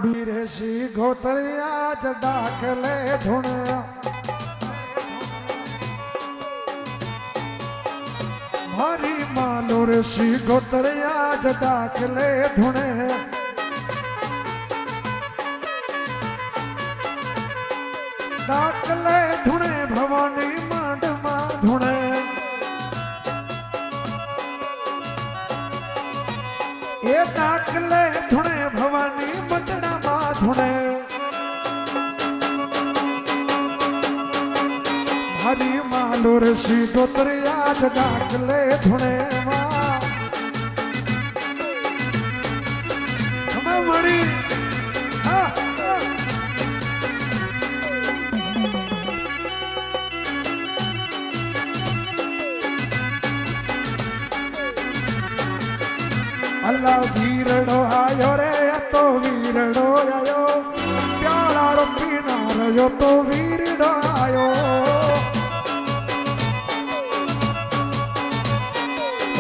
वीरेशी घोतरिया डाकले धुणया मारी मानो ऋषि घोतरिया डाकले धुणे डाकले धुणे भवानी मांड मा धुणे ये डाकले धुणे भवानी मंडना मा धुणे हरी मालो ऋषि गोत्रिया डाकले धुणे मा हमें मड़ी अल्लाह वीरड़ो आयो रे तो वीरड़ो आयो प्यालाड़ो पीना रयो तो वीरड़ो आयो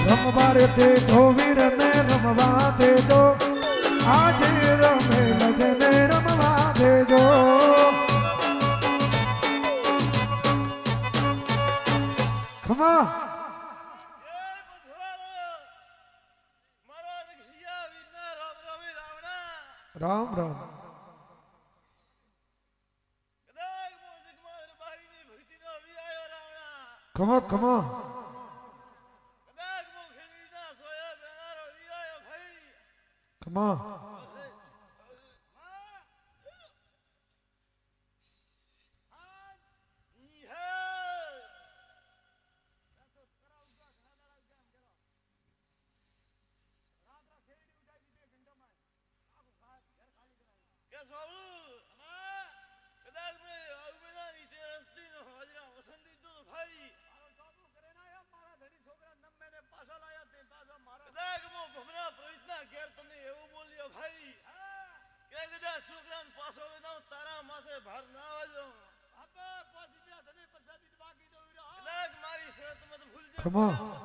रमवारे देखो वीर ने रमवा दे दो आज रमे लजने रमवा दे दो खमा राम राम कमा कमा कमा Come on.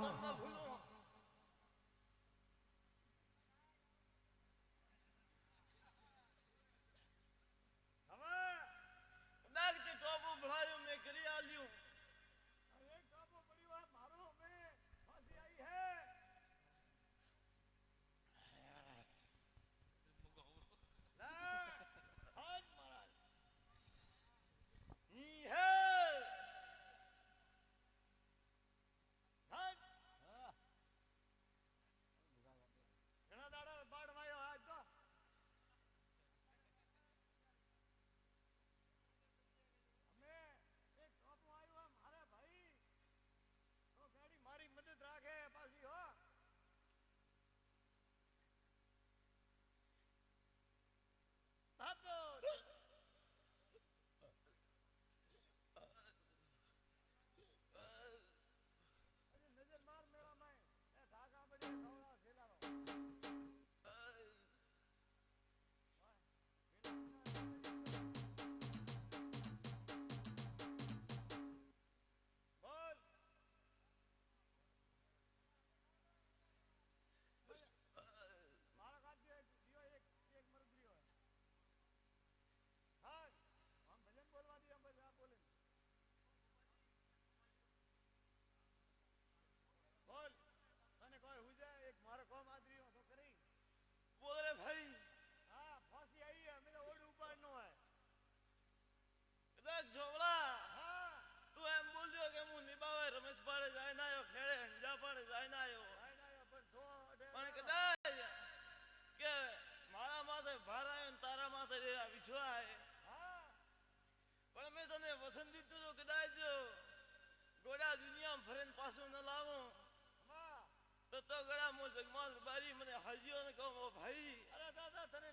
तो गड़ा मो जगमाल बारी मने हाजियो ने कहूं भाई अरे दादा तने